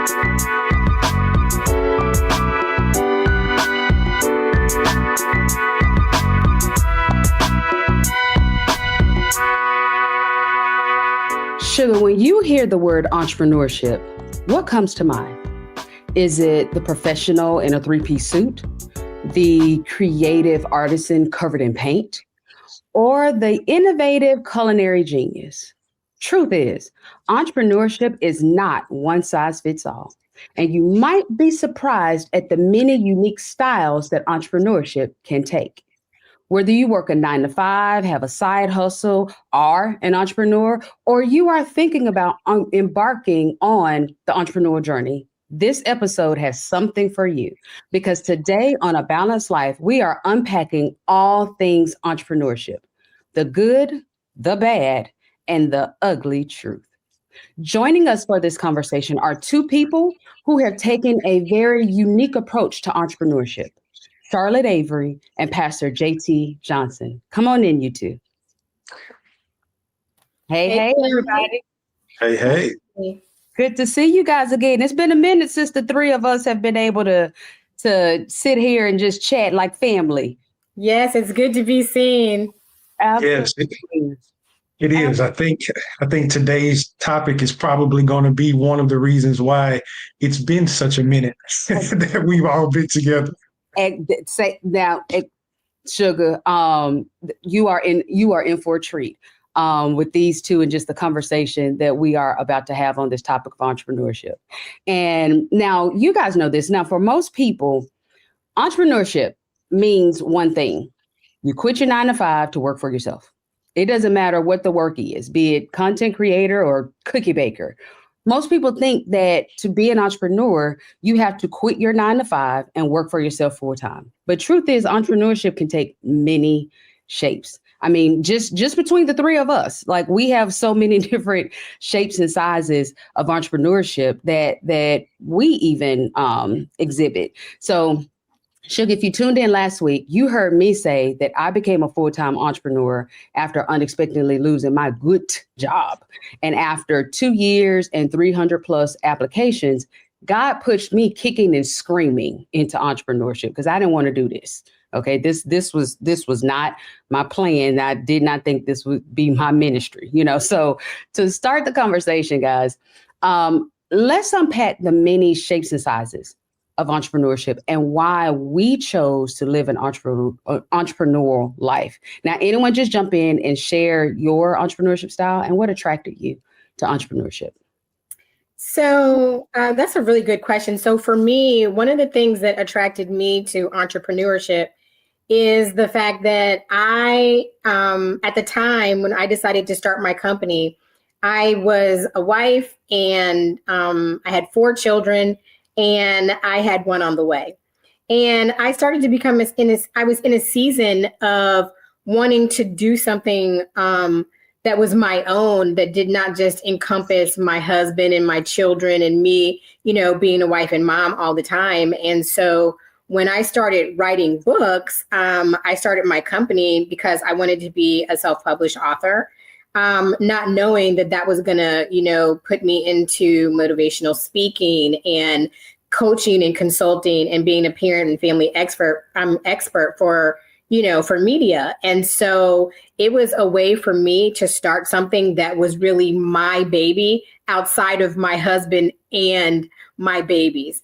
Sugar, when you hear the word entrepreneurship, what comes to mind? Is it the professional in a three-piece suit, the creative artisan covered in paint, or the innovative culinary genius? Truth is, entrepreneurship is not one size fits all. And you might be surprised at the many unique styles that entrepreneurship can take. Whether you work a 9-to-5, have a side hustle, are an entrepreneur, or you are thinking about embarking on the entrepreneurial journey, this episode has something for you. Because today on A Balanced Life, we are unpacking all things entrepreneurship, the good, the bad, and the ugly truth. Joining us for this conversation are two people who have taken a very unique approach to entrepreneurship. Charlotte Avery and Pastor JT Johnson. Come on in, you two. Hey, everybody. Hey. Good to see you guys again. It's been a minute since the three of us have been able to sit here and just chat like family. Yes, it's good to be seen. Absolutely. Yes, it is. I think today's topic is probably going to be one of the reasons why it's been such a minute that we've all been together. Sugar, you are in for a treat with these two and just the conversation that we are about to have on this topic of entrepreneurship. And now you guys know this. Now, for most people, entrepreneurship means one thing. You quit your 9-to-5 to work for yourself. It doesn't matter what the work is, be it content creator or cookie baker. Most people think that to be an entrepreneur, you have to quit your 9-to-5 and work for yourself full time. But truth is, entrepreneurship can take many shapes. I mean, just between the three of us, like we have so many different shapes and sizes of entrepreneurship that we even exhibit. So, Sugar, if you tuned in last week, you heard me say that I became a full-time entrepreneur after unexpectedly losing my good job. And after 2 years and 300 plus applications, God pushed me kicking and screaming into entrepreneurship because I didn't want to do this. Okay, this was not my plan. I did not think this would be my ministry, So to start the conversation, guys, let's unpack the many shapes and sizes of entrepreneurship and why we chose to live an entrepreneurial life. Now, anyone just jump in and share your entrepreneurship style and what attracted you to entrepreneurship? So that's a really good question. So for me, one of the things that attracted me to entrepreneurship is the fact that I, at the time when I decided to start my company, I was a wife and I had 4 children. And I had one on the way. And I started to become, I was in a season of wanting to do something that was my own, that did not just encompass my husband and my children and me, being a wife and mom all the time. And so when I started writing books, I started my company because I wanted to be a self-published author. Not knowing that was going to, put me into motivational speaking and coaching and consulting and being a parent and family expert. I'm expert for media. And so it was a way for me to start something that was really my baby outside of my husband and my babies.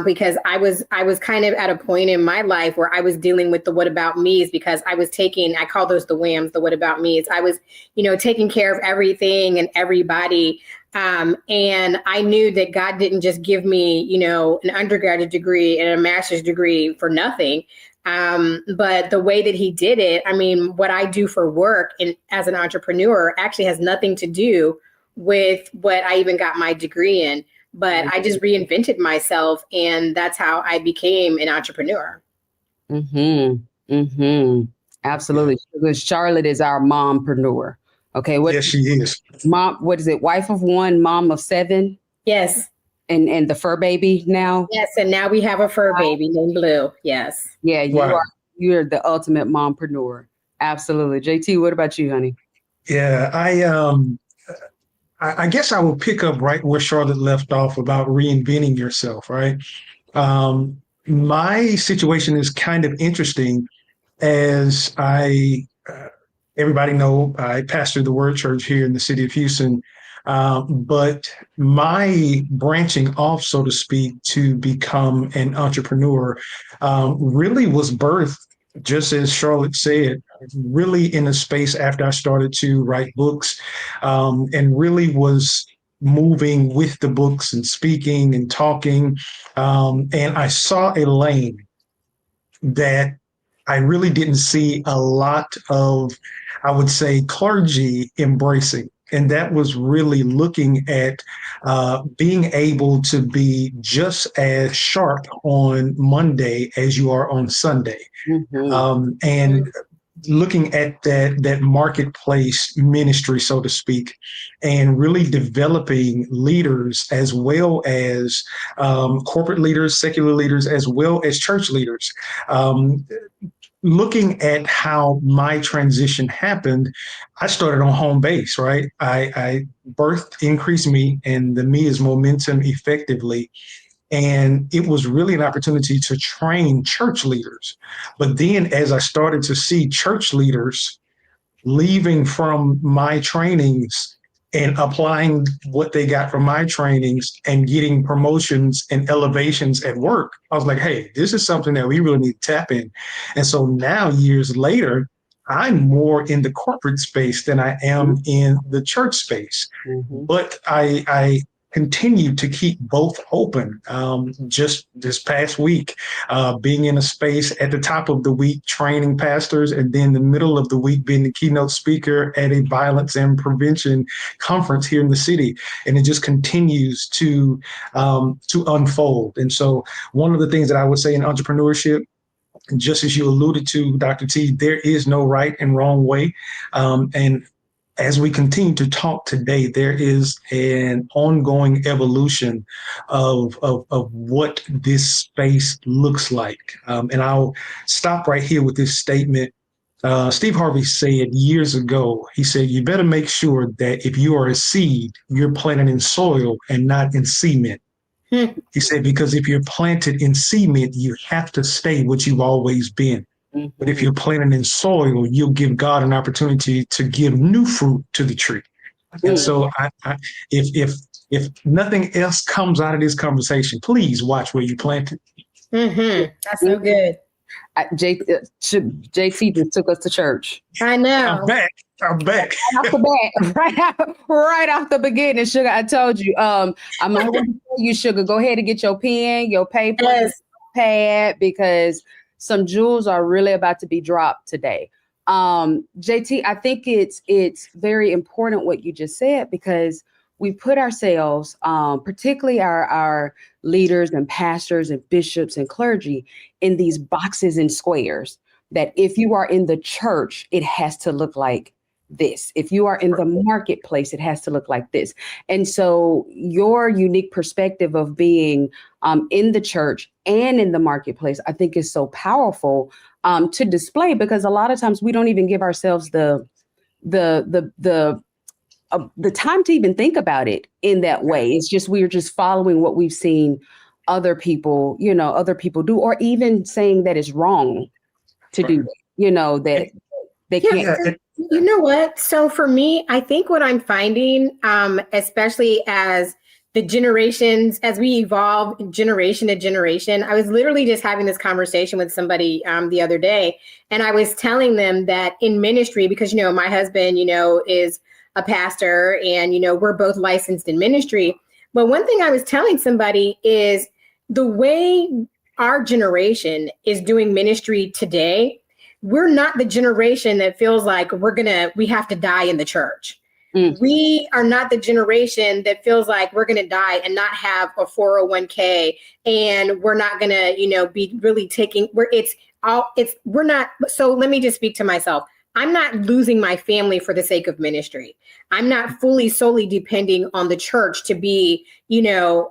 Because I was kind of at a point in my life where I was dealing with the what about me's because I call those the whams, the what about me's. I was, taking care of everything and everybody. And I knew that God didn't just give me, an undergraduate degree and a master's degree for nothing. But the way that he did it, what I do for work and as an entrepreneur actually has nothing to do with what I even got my degree in. But I just reinvented myself, and that's how I became an entrepreneur. Absolutely. Because Charlotte is our mompreneur. Okay. Yes, she is. Mom, what is it? Wife of 1, mom of 7? Yes. And the fur baby now? Yes. And now we have a fur baby named Blue. Yes. Yeah. You're the ultimate mompreneur. Absolutely. JT, what about you, honey? Yeah, I guess I will pick up right where Charlotte left off about reinventing yourself, right? My situation is kind of interesting as everybody know, I pastor the Word Church here in the city of Houston. But my branching off, so to speak, to become an entrepreneur really was birthed, just as Charlotte said, really in a space after I started to write books and really was moving with the books and speaking and talking. And I saw a lane that I really didn't see a lot of, I would say, clergy embracing. And that was really looking at being able to be just as sharp on Monday as you are on Sunday. And looking at that marketplace ministry, so to speak, and really developing leaders as well as corporate leaders, secular leaders, as well as church leaders. Looking at how my transition happened, I started on home base, right? I birthed Increase Me, and the Me is momentum effectively. And it was really an opportunity to train church leaders. But then as I started to see church leaders leaving from my trainings and applying what they got from my trainings and getting promotions and elevations at work, I was like, hey, this is something that we really need to tap in. And so now, years later, I'm more in the corporate space than I am in the church space. But I continue to keep both open. Just this past week, being in a space at the top of the week, training pastors, and then the middle of the week being the keynote speaker at a violence and prevention conference here in the city. And it just continues to unfold. And so one of the things that I would say in entrepreneurship, just as you alluded to, Dr. T, there is no right and wrong way. And as we continue to talk today, there is an ongoing evolution of what this space looks like. And I'll stop right here with this statement. Steve Harvey said years ago, he said, you better make sure that if you are a seed, you're planted in soil and not in cement. He said, because if you're planted in cement, you have to stay what you've always been. But if you're planted in soil, you'll give God an opportunity to give new fruit to the tree. And so if nothing else comes out of this conversation, please watch where you planted. That's so good. JT just took us to church. I know. I'm back. Right off the bat, right off the beginning, Sugar. I told you. I'm going to tell you, Sugar. Go ahead and get your pen, your paper, your pad, because some jewels are really about to be dropped today. JT, I think it's very important what you just said, because we put ourselves, particularly our leaders and pastors and bishops and clergy, in these boxes and squares that if you are in the church, it has to look like this. If you are in the marketplace, it has to look like this. And so your unique perspective of being in the church and in the marketplace, I think is so powerful to display, because a lot of times we don't even give ourselves the time to even think about it in that way. It's just, we're just following what we've seen other people do, or even saying that it's wrong to do, that they can't. You know what? So for me, I think what I'm finding, especially as the generations, as we evolve generation to generation, I was literally just having this conversation with somebody the other day, and I was telling them that in ministry, because, my husband, is a pastor, and, we're both licensed in ministry. But one thing I was telling somebody is the way our generation is doing ministry today, we're not the generation that feels like we have to die in the church. We are not the generation that feels like we're going to die and not have a 401k, and we're not going to, be really we're not. So let me just speak to myself. I'm not losing my family for the sake of ministry. I'm not solely depending on the church to be,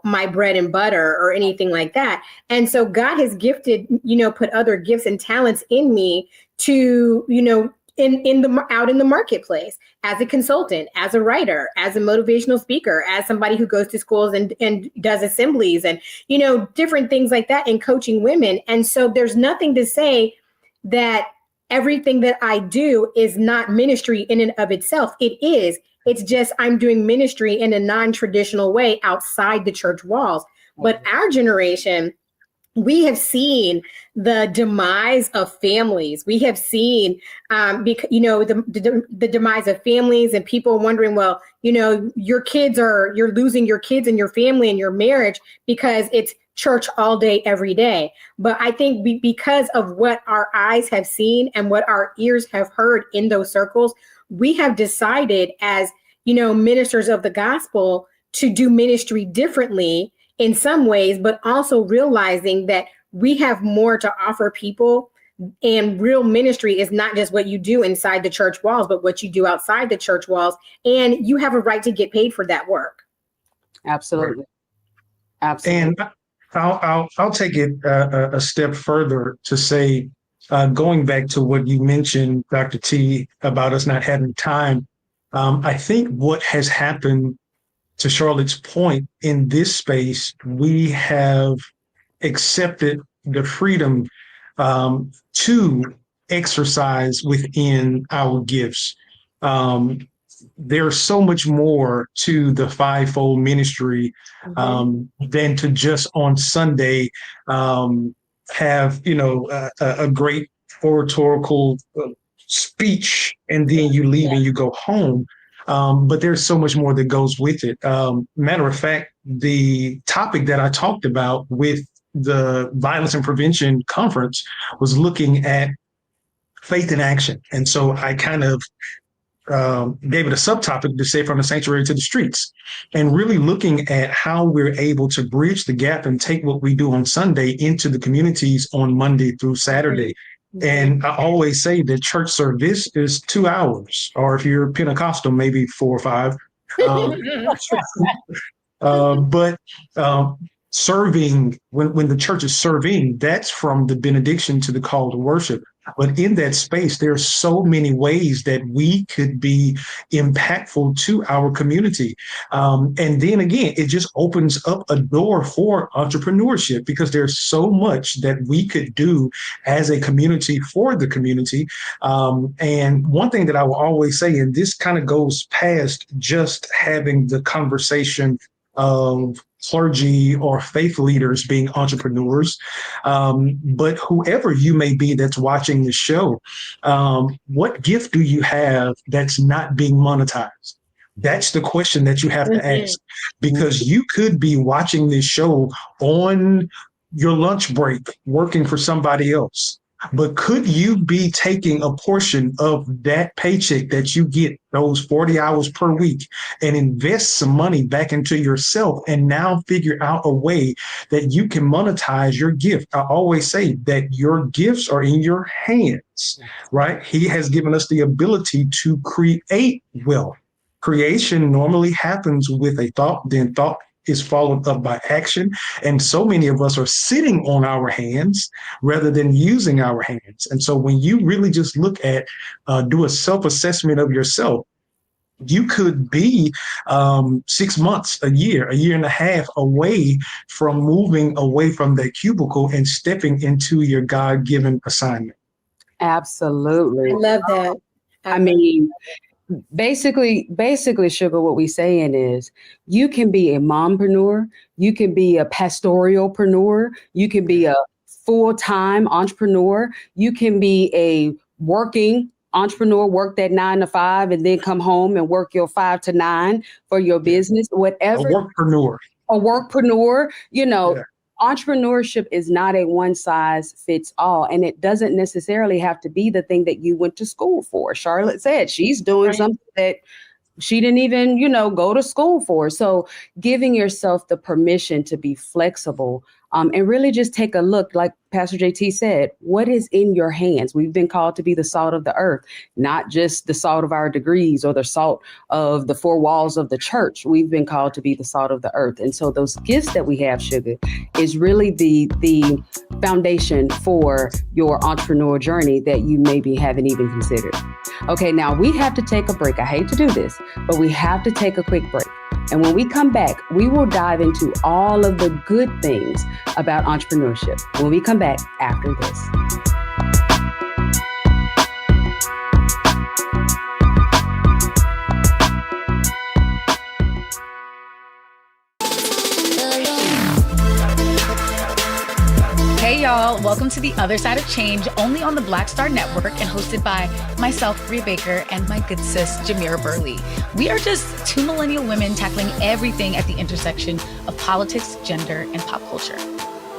my bread and butter or anything like that. And so God has gifted, put other gifts and talents in me to, out in the marketplace as a consultant, as a writer, as a motivational speaker, as somebody who goes to schools and does assemblies and, different things like that, and coaching women. And so there's nothing to say that everything that I do is not ministry in and of itself. It is. It's just I'm doing ministry in a non-traditional way outside the church walls. But our generation, we have seen the demise of families. We have seen, the demise of families, and people wondering, well, you're losing your kids and your family and your marriage because it's church all day, every day. But I think because of what our eyes have seen and what our ears have heard in those circles, we have decided as, ministers of the gospel to do ministry differently in some ways, but also realizing that we have more to offer people, and real ministry is not just what you do inside the church walls, but what you do outside the church walls. And you have a right to get paid for that work. Absolutely. Absolutely. And I'll take it a step further to say, going back to what you mentioned, Dr. T, about us not having time. I think what has happened, to Charlotte's point, in this space, we have accepted the freedom to exercise within our gifts. There's so much more to the fivefold ministry than to just on Sunday have a great oratorical speech and then you leave and you go home. But there's so much more that goes with it. Matter of fact, the topic that I talked about with the Violence and Prevention Conference was looking at faith in action. And so I kind of gave it a subtopic to say from the sanctuary to the streets, and really looking at how we're able to bridge the gap and take what we do on Sunday into the communities on Monday through Saturday. And I always say that church service is 2 hours, or if you're Pentecostal, maybe 4 or 5. But serving, when the church is serving, that's from the benediction to the call to worship. But in that space, there are so many ways that we could be impactful to our community. And then again, it just opens up a door for entrepreneurship, because there's so much that we could do as a community for the community. And one thing that I will always say, and this kind of goes past just having the conversation of clergy or faith leaders being entrepreneurs, but whoever you may be that's watching the show, what gift do you have that's not being monetized? That's the question that you have to ask, because you could be watching this show on your lunch break, working for somebody else. But could you be taking a portion of that paycheck that you get, those 40 hours per week, and invest some money back into yourself, and now figure out a way that you can monetize your gift? I always say that your gifts are in your hands, right? He has given us the ability to create wealth. Creation normally happens with a thought, then thought is followed up by action. And so many of us are sitting on our hands rather than using our hands. And so when you really just look at, do a self-assessment of yourself, you could be 6 months, a year and a half away from moving away from that cubicle and stepping into your God-given assignment. I Absolutely. love that. I mean, basically, Sugar, what we saying is you can be a mompreneur, you can be a pastoralpreneur, you can be a full-time entrepreneur, you can be a working entrepreneur, work that 9 to 5 and then come home and work your 5 to 9 for your business, whatever. A workpreneur. Yeah. Entrepreneurship is not a one size fits all, and it doesn't necessarily have to be the thing that you went to school for. Charlotte said she's doing something that she didn't even, go to school for. So giving yourself the permission to be flexible and really just take a look, like Pastor JT said, what is in your hands? We've been called to be the salt of the earth, not just the salt of our degrees or the salt of the four walls of the church. We've been called to be the salt of the earth. And so those gifts that we have, Sugar, is really the foundation for your entrepreneur journey that you maybe haven't even considered. Okay, now we have to take a break. I hate to do this, but we have to take a quick break. And when we come back, we will dive into all of the good things about entrepreneurship when we come back after this. Hey y'all, welcome to The Other Side of Change, only on the Black Star Network and hosted by myself, Bria Baker, and my good sis, Jamira Burley. We are just two millennial women tackling everything at the intersection of politics, gender, and pop culture.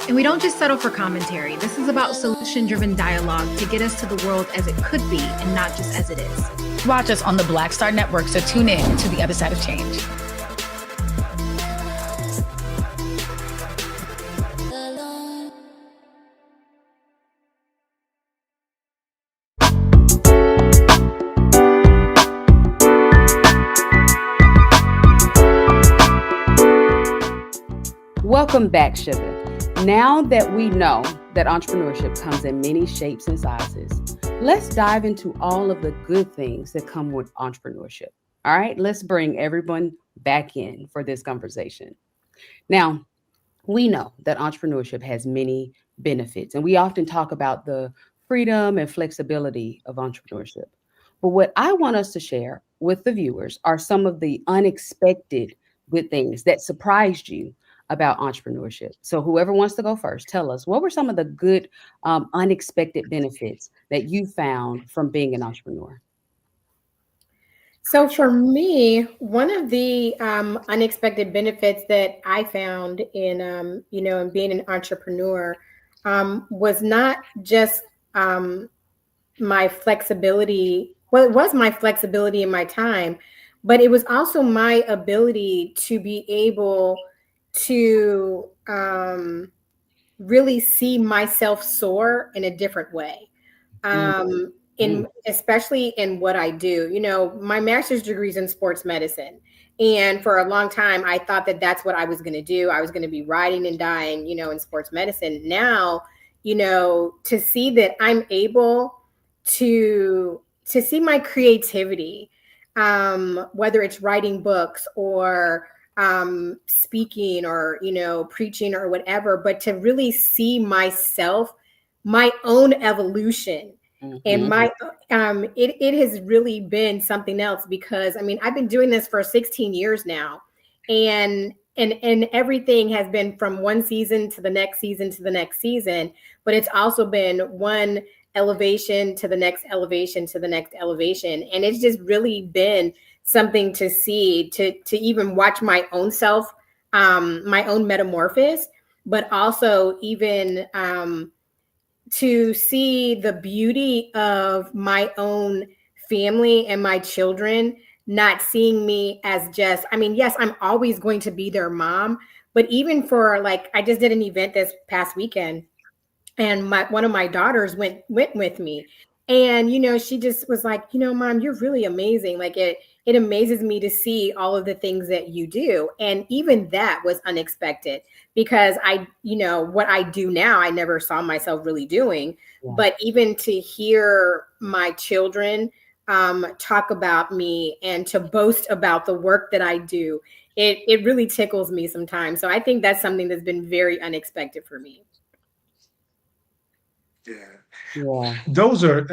And we don't just settle for commentary. This is about solution-driven dialogue to get us to the world as it could be and not just as it is. Watch us on the Black Star Network, so tune in to The Other Side of Change. Welcome back, Sugar. Now that we know that entrepreneurship comes in many shapes and sizes, let's dive into all of the good things that come with entrepreneurship. All right, let's bring everyone back in for this conversation. Now, we know that entrepreneurship has many benefits, and we often talk about the freedom and flexibility of entrepreneurship. But what I want us to share with the viewers are some of the unexpected good things that surprised you about entrepreneurship. So whoever wants to go first, tell us, what were some of the good, unexpected benefits that you found from being an entrepreneur? So for me, one of the unexpected benefits that I found in, in being an entrepreneur was not just my flexibility. Well, it was my flexibility in my time, but it was also my ability to be able to really see myself soar in a different way. Especially in what I do. You know, my master's degree is in sports medicine. And for a long time, I thought that that's what I was going to do. I was going to be riding and dying, in sports medicine. Now, to see that I'm able to see my creativity, whether it's writing books or speaking or, preaching or whatever, but to really see myself, my own evolution. And it has really been something else because I've been doing this for 16 years now, and everything has been from one season to the next season to the next season, but it's also been one elevation to the next elevation to the next elevation. And it's just really been something to see, to even watch my own self, my own metamorphosis, but also even, to see the beauty of my own family and my children, not seeing me as just, yes, I'm always going to be their mom, but even for I just did an event this past weekend and one of my daughters went with me. And, she just was like, Mom, you're really amazing. It amazes me to see all of the things that you do. And even that was unexpected because what I do now, I never saw myself really doing. Yeah. But even to hear my children talk about me and to boast about the work that I do, it really tickles me sometimes. So I think that's something that's been very unexpected for me. Yeah. Those are,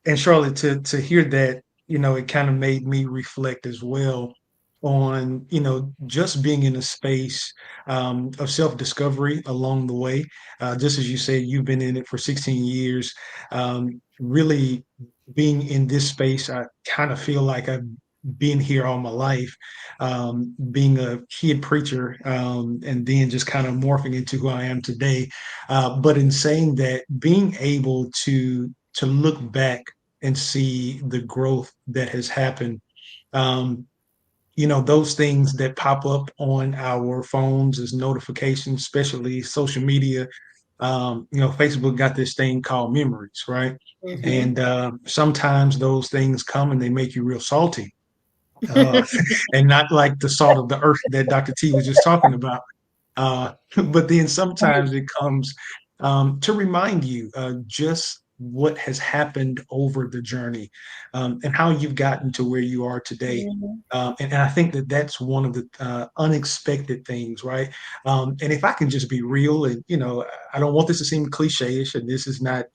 and Charlotte, to hear that, it kind of made me reflect as well on, just being in a space of self-discovery along the way. Just as you said, you've been in it for 16 years. Really being in this space, I kind of feel like I've been here all my life, being a kid preacher, and then just kind of morphing into who I am today. But in saying that, being able to look back and see the growth that has happened, those things that pop up on our phones as notifications, especially social media. Facebook got this thing called memories, right? Mhm. And sometimes those things come and they make you real salty, uh, and not like the salt of the earth that Dr. T was just talking about. But then sometimes it comes to remind you just what has happened over the journey, and how you've gotten to where you are today. Mhm. And I think that that's one of the unexpected things, right? And if I can just be real, and I don't want this to seem cliche-ish, and this is not,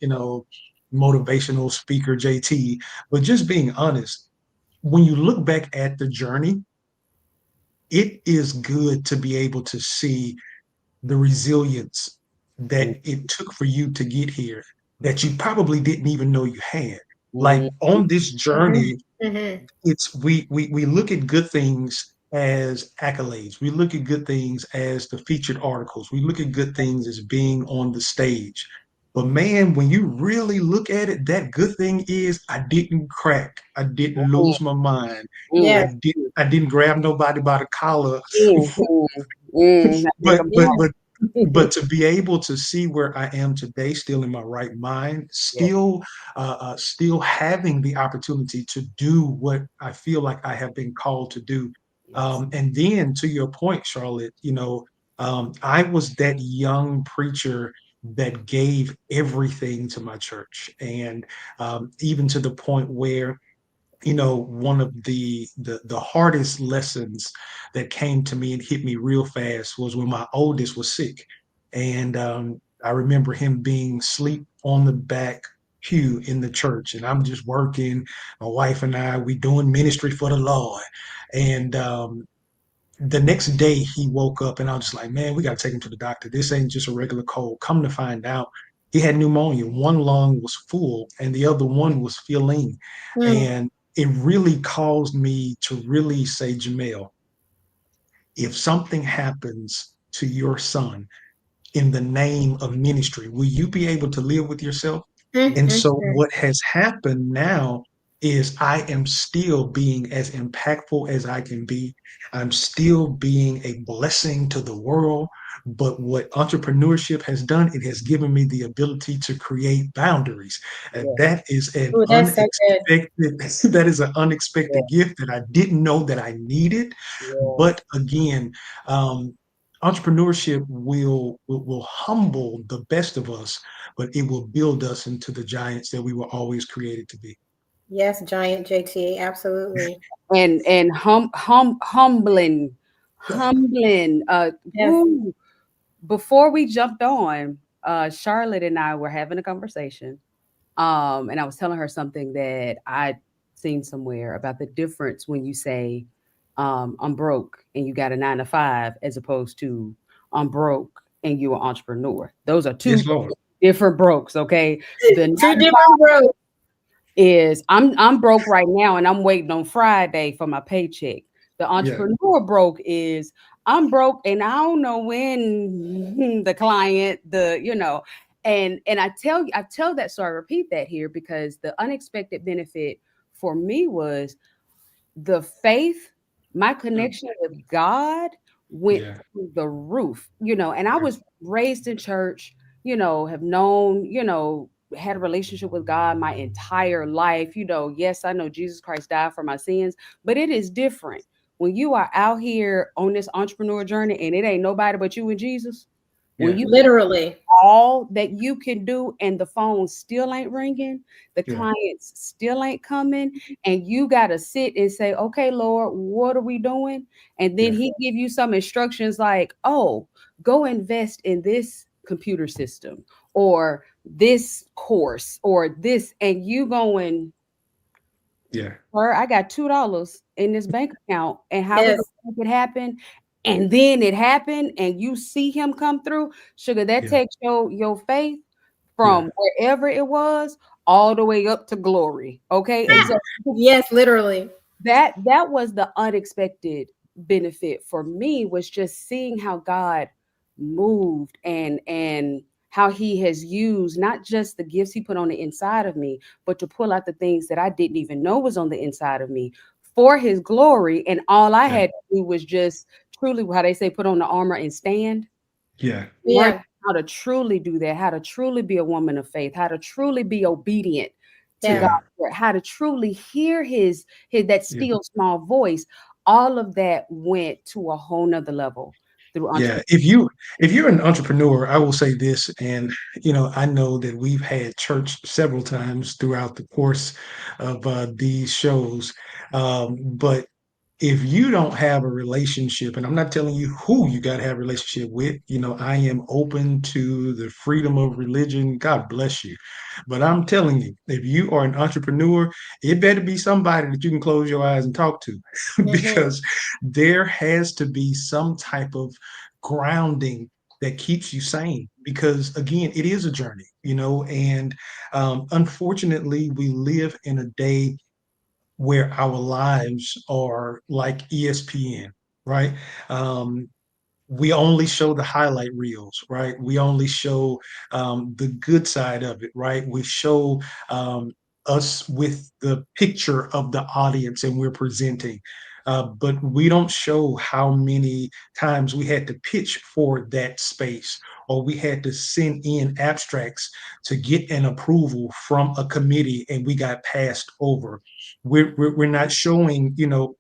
motivational speaker JT, but just being honest, when you look back at the journey, it is good to be able to see the resilience that it took for you to get here that you probably didn't even know you had. Like Mhm. on this Mhm. journey, Mhm. it's we look at good things as accolades. We look at good things as the featured articles. We look at good things as being on the stage. But man, when you really look at it, that good thing is I didn't crack. I didn't Mhm. lose my mind. Mhm. Yes. I didn't grab nobody by the collar. Mhm. Mhm. I did but 'em but Yeah. all. but but to be able to see where I am today, still in my right mind, Yeah. still having the opportunity to do what I feel like I have been called to do. Yes. And then to your point, Charlotte, I was that young preacher that gave everything to my church, and even to the point where one of the hardest lessons that came to me and hit me real fast was when my oldest was sick. And I remember him being asleep on the back pew in the church, and I'm just working. My wife and we doing ministry for the Lord. And the next day he woke up, and I was just like, man, we got to take him to the doctor. This ain't just a regular cold. Come to find out, he had pneumonia. One lung was full and the other one was filling. Mm. And it really caused me to really say, Jamel, if something happens to your son in the name of ministry, will you be able to live with yourself? Mm, And mm, so mm. what has happened now is I am still being as impactful as I can be. I'm still being a blessing to the world. But what entrepreneurship has done, it has given me the ability to create boundaries. And Yeah. that is an Ooh, that's so good. unexpected, that is an Yeah. unexpected gift that I didn't know that I needed. Yes. But again, um, entrepreneurship will humble the best of us, but it will build us into the giants that we were always created to be. Yes, giant JT, absolutely. And humbling. Yes. Before we jumped on, Charlotte and I were having a conversation. And I was telling her something that I'd seen somewhere about the difference when you say, I'm broke and you got a 9 to 5, as opposed to I'm broke and you're an entrepreneur. Those are two Yes, Lord. different brokes. Okay. The 9 Two to different roads. is I'm broke right now and I'm waiting on Friday for my paycheck. The Yeah. entrepreneur broke is I'm broke and I don't know when the client, and I tell that, so I repeat that here because the unexpected benefit for me was the faith, my Mm. connection with God went Yeah. through the roof, and I Yeah. was raised in church, have known, had a relationship with God my entire life. Yes, I know Jesus Christ died for my sins, but it is different when you are out here on this entrepreneur journey and it ain't nobody but you and Jesus. When Yeah. you Literally. all that you can do and the phone still ain't ringing, the Yeah. clients still ain't coming, and you got to sit and say, okay, Lord, what are we doing? And then Yeah. he give you some instructions like, oh, go invest in this computer system or this course or this, and you going, Yeah. sir, I got $2 in this bank account, and how we Yes. gonna make it happen? And then it happened, and you see him come through. Sugar, that Yeah. takes your faith Yeah. from wherever it was all the way up to glory. Okay. And Yeah. so Yes, literally. that was the unexpected benefit for me, was just seeing how God moved and how he has used not just the gifts he put on the inside of me, but to pull out the things that I didn't even know was on the inside of me for his glory. And all I had to do was just truly, how they say, put on the armor and stand. Yeah. Yeah. How to truly do that, how to truly be a woman of faith, how to truly be obedient to Yeah. God, how to truly hear his that still small voice. All of that went to a whole nother level through Yeah, if you're an entrepreneur, I will say this, and I know that we've had church several times throughout the course of these shows, but if you don't have a relationship, and I'm not telling you who you got to have a relationship with, I am open to the freedom of religion. God bless you. But I'm telling you, if you are an entrepreneur, it better be somebody that you can close your eyes and talk to because there has to be some type of grounding that keeps you sane because again, it is a journey, and unfortunately we live in a day where our lives are like ESPN, right? We only show the highlight reels, right? We only show the good side of it, right? We show us with the picture of the audience and we're presenting. But we don't show how many times we had to pitch for that space or we had to send in abstracts to get an approval from a committee and we got passed over. We're not showing,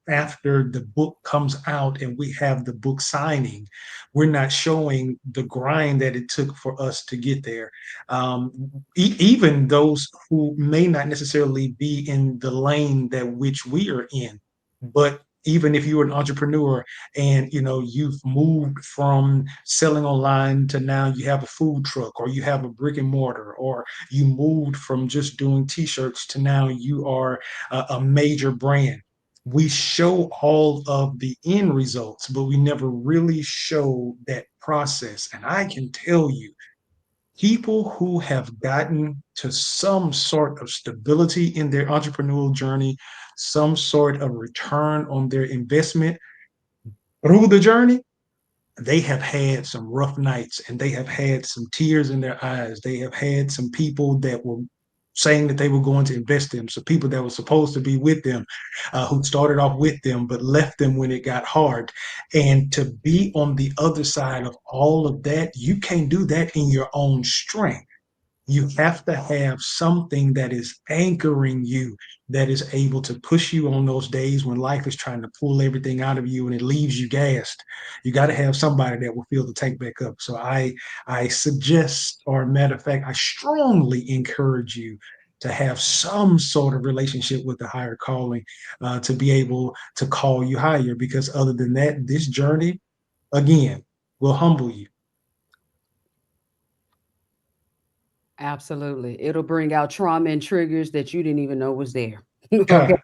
after the book comes out and we have the book signing, we're not showing the grind that it took for us to get there. Even those who may not necessarily be in the lane that which we are in, but even if you're an entrepreneur and you've moved from selling online to now you have a food truck or you have a brick and mortar, or you moved from just doing t-shirts to now you are a major brand. We show all of the end results, but we never really show that process. And I can tell you, people who have gotten to some sort of stability in their entrepreneurial journey, some sort of return on their investment through the journey, they have had some rough nights and they have had some tears in their eyes. They have had some people that were saying that they were going to invest in, some people that were supposed to be with them, who started off with them, but left them when it got hard. And to be on the other side of all of that, you can't do that in your own strength. You have to have something that is anchoring you, that is able to push you on those days when life is trying to pull everything out of you and it leaves you gassed. You got to have somebody that will fill the tank back up. So I suggest, or matter of fact, I strongly encourage you to have some sort of relationship with the higher calling, to be able to call you higher, because other than that, this journey, again, will humble you. Absolutely. It'll bring out trauma and triggers that you didn't even know was there. Okay.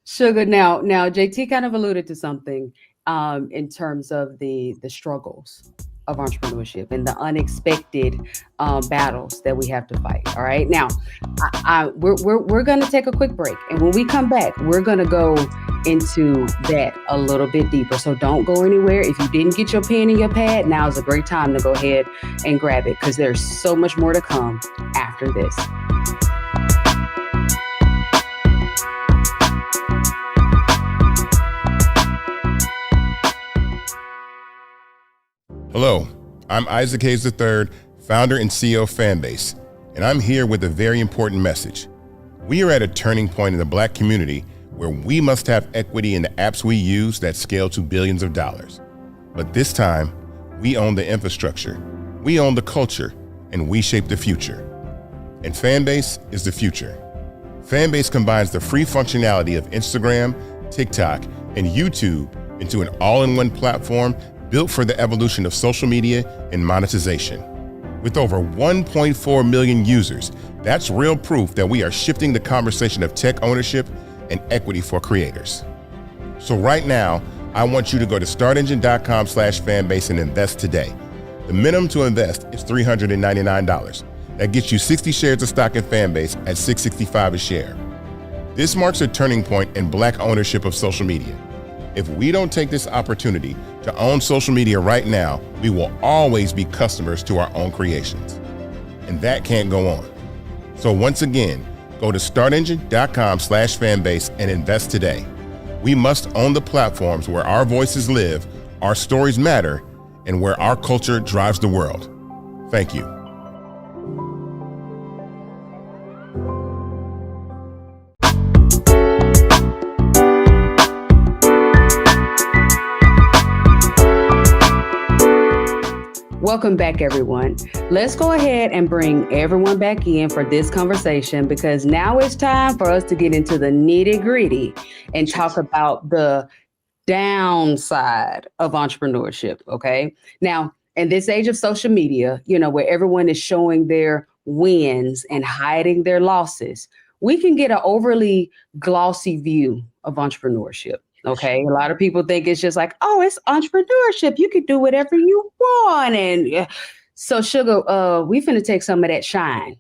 Sugar. Now JT kind of alluded to something in terms of the struggles of entrepreneurship and the unexpected battles that we have to fight. All right. Now, we're going to take a quick break, and when we come back, we're going to go into that a little bit deeper. So don't go anywhere. If you didn't get your pen and your pad, now is a great time to go ahead and grab it, because there's so much more to come after this. Hello, I'm Isaac Hayes III, founder and CEO of Fanbase, and I'm here with a very important message. We are at a turning point in the Black community where we must have equity in the apps we use that scale to billions of dollars. But this time, we own the infrastructure, we own the culture, and we shape the future. And Fanbase is the future. Fanbase combines the free functionality of Instagram, TikTok, and YouTube into an all-in-one platform built for the evolution of social media and monetization. With over 1.4 million users, that's real proof that we are shifting the conversation of tech ownership and equity for creators. So right now, I want you to go to startengine.com/fanbase and invest today. The minimum to invest is $399. That gets you 60 shares of stock in Fanbase at $665 a share. This marks a turning point in Black ownership of social media. If we don't take this opportunity to own social media right now, we will always be customers to our own creations. And that can't go on. So once again, Go to startengine.com/fanbase and invest today. We must own the platforms where our voices live, our stories matter, and where our culture drives the world. Thank you. Welcome back, everyone. Let's go ahead and bring everyone back in for this conversation, because now it's time for us to get into the nitty-gritty and talk about the downside of entrepreneurship, okay? Now, in this age of social media, where everyone is showing their wins and hiding their losses, we can get an overly glossy view of entrepreneurship. Okay. A lot of people think it's just like, oh, it's entrepreneurship. You can do whatever you want. And so Sugar, we finna take some of that shine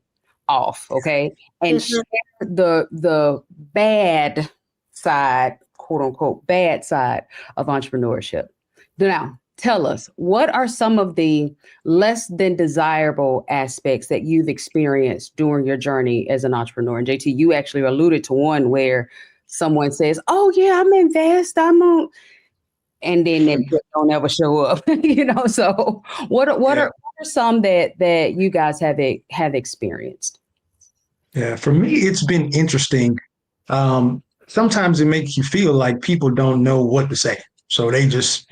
off. Okay. And share the bad side, quote unquote, bad side of entrepreneurship. Now, tell us, what are some of the less than desirable aspects that you've experienced during your journey as an entrepreneur? And JT, you actually alluded to one where someone says, oh yeah, I'm invest, and then they don't ever show up, So what are some that you guys have experienced? Yeah, for me, it's been interesting. Sometimes it makes you feel like people don't know what to say. So they just,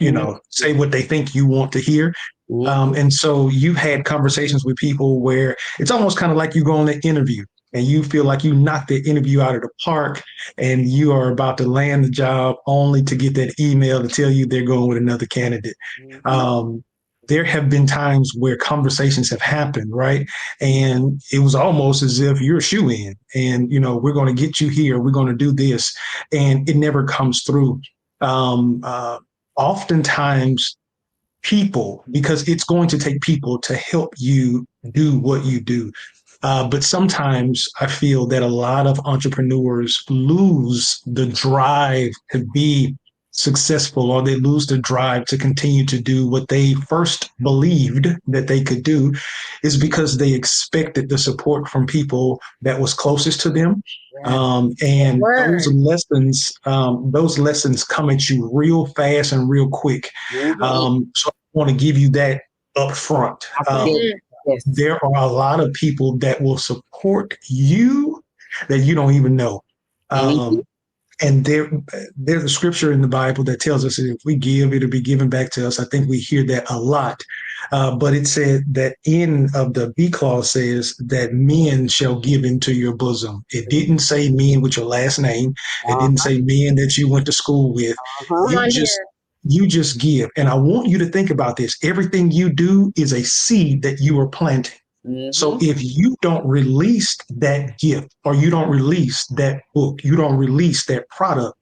say what they think you want to hear. And so you've had conversations with people where it's almost kind of like you go on an interview and you feel like you knocked the interview out of the park and you are about to land the job only to get that email to tell you they're going with another candidate. There have been times where conversations have happened, right? And it was almost as if you're a shoo-in and, we're going to get you here. We're going to do this. And it never comes through. Oftentimes people, because it's going to take people to help you do what you do. But sometimes I feel that a lot of entrepreneurs lose the drive to be successful, or they lose the drive to continue to do what they first believed that they could do, is because they expected the support from people that was closest to them. And those lessons come at you real fast and real quick. So I want to give you that up front. Yes. There are a lot of people that will support you that you don't even know. And there's a scripture in the Bible that tells us that if we give, it'll be given back to us. I think we hear that a lot. But it said that end of the B clause says that men shall give into your bosom. It didn't say men with your last name. It didn't say men that you went to school with. You just give. And I want you to think about this. Everything you do is a seed that you are planting. So if you don't release that gift, or you don't release that book, you don't release that product,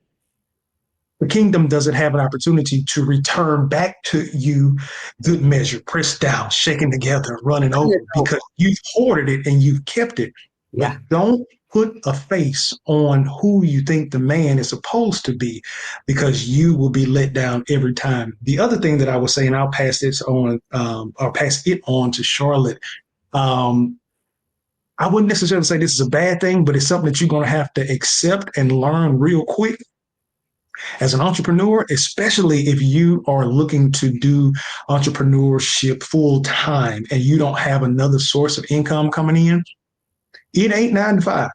the kingdom doesn't have an opportunity to return back to you good measure, pressed down, shaken together, running over, because you've hoarded it and you've kept it. But don't put a face on who you think the man is supposed to be, because you will be let down every time. The other thing that I was saying, I'll pass this on, or pass it on to Charlotte. I wouldn't necessarily say this is a bad thing, but it's something that you're going to have to accept and learn real quick as an entrepreneur, especially if you are looking to do entrepreneurship full time and you don't have another source of income coming in. It ain't 9 to 5.